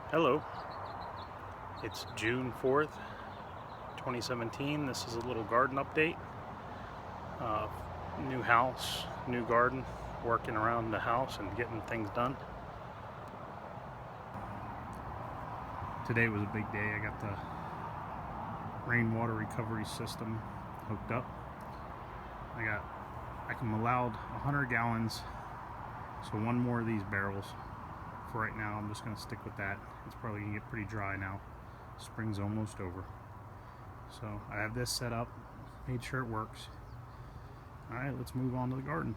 Hello, it's June 4th, 2017. This is a little garden update. New house, new garden, working around the house and getting things done. Today was a big day. I got the rainwater recovery system hooked up. I'm allowed 100 gallons, so one more of these barrels. For right now, I'm just going to stick with that. It's probably going to get pretty dry now. Spring's almost over. So I have this set up, made sure it works. Alright, let's move on to the garden.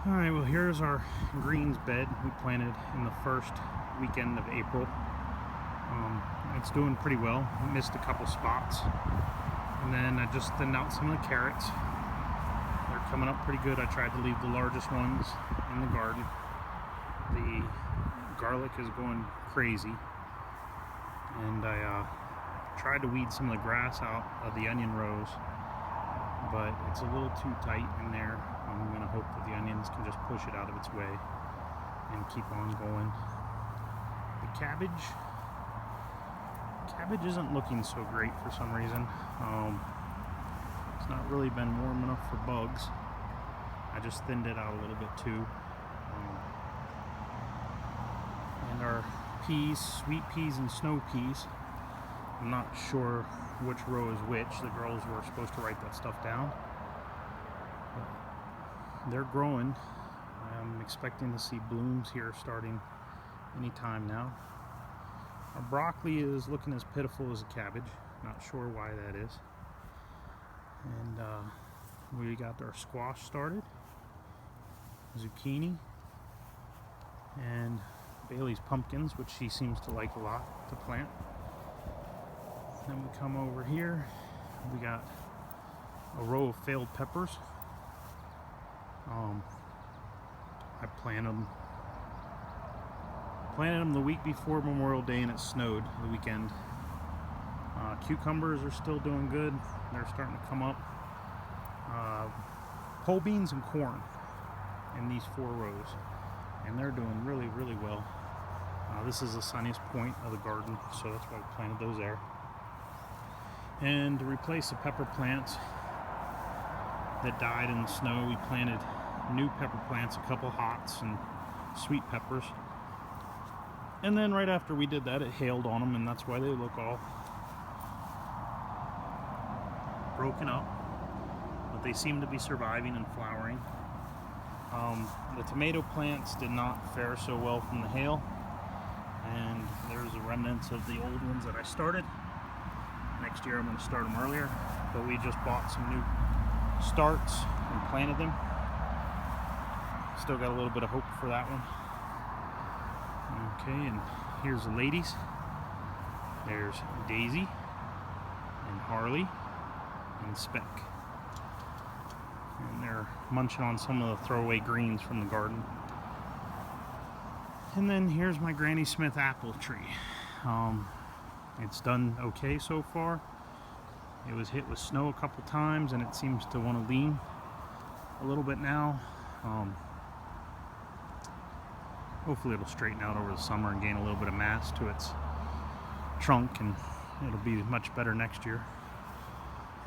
Alright, well here's our greens bed we planted in the first weekend of April. It's doing pretty well. We missed a couple spots. And then I just thinned out some of the carrots. They're coming up pretty good. I tried to leave the largest ones in the garden. The garlic is going crazy, and I tried to weed some of the grass out of the onion rows, but it's a little too tight in there. I'm going to hope that the onions can just push it out of its way and keep on going. The cabbage isn't looking so great for some reason. It's not really been warm enough for bugs. I just thinned it out a little bit too. And our peas, sweet peas and snow peas, I'm not sure which row is which. The girls were supposed to write that stuff down. But they're growing. I'm expecting to see blooms here starting anytime now. Our broccoli is looking as pitiful as a cabbage. Not sure why that is. And we got our squash started, zucchini, and Bailey's pumpkins, which she seems to like a lot to plant. Then we come over here, we got a row of failed peppers. I planted them the week before Memorial Day, and it snowed the weekend. Cucumbers are still doing good. They're starting to come up. Pole beans and corn in these 4 rows, and they're doing really, really well. This is the sunniest point of the garden, so that's why we planted those there. And to replace the pepper plants that died in the snow, we planted new pepper plants, a couple hots and sweet peppers. And then right after we did that, it hailed on them, and that's why they look all broken up. But they seem to be surviving and flowering. The tomato plants did not fare so well from the hail, and there's the remnants of the old ones that I started. Next year I'm going to start them earlier, but we just bought some new starts and planted them. Still got a little bit of hope for that one. Okay, and here's the ladies. There's Daisy and Harley and Speck. And they're munching on some of the throwaway greens from the garden. And then here's my Granny Smith apple tree. It's done okay so far. It was hit with snow a couple times, and it seems to want to lean a little bit now. Hopefully it'll straighten out over the summer and gain a little bit of mass to its trunk, and it'll be much better next year.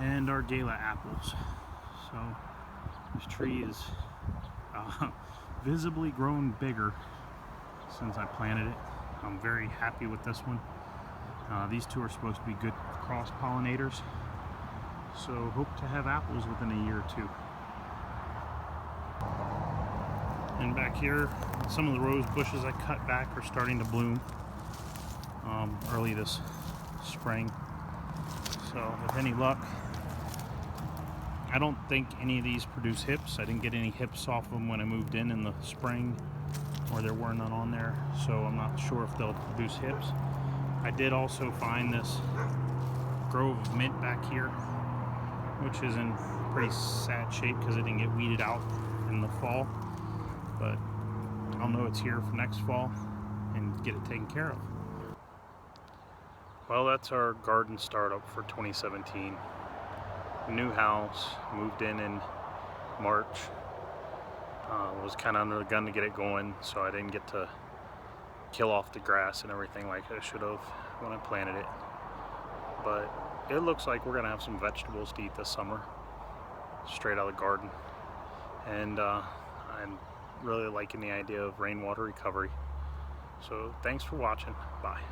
And our Gala apples. So this tree is visibly grown bigger since I planted it. I'm very happy with this one. These two are supposed to be good cross pollinators, so hope to have apples within a year or 2. And back here, some of the rose bushes I cut back are starting to bloom early this spring. So with any luck, I don't think any of these produce hips. I didn't get any hips off of them when I moved in the spring, or there were none on there, so I'm not sure if they'll produce hips. I did also find this grove of mint back here, which is in pretty sad shape because it didn't get weeded out in the fall, but I'll know it's here for next fall and get it taken care of. Well, that's our garden startup for 2017. New house, moved in March. Was kind of under the gun to get it going, so I didn't get to kill off the grass and everything like I should have when I planted it. But it looks like we're gonna have some vegetables to eat this summer, straight out of the garden. And I'm really liking the idea of rainwater recovery. So thanks for watching. Bye.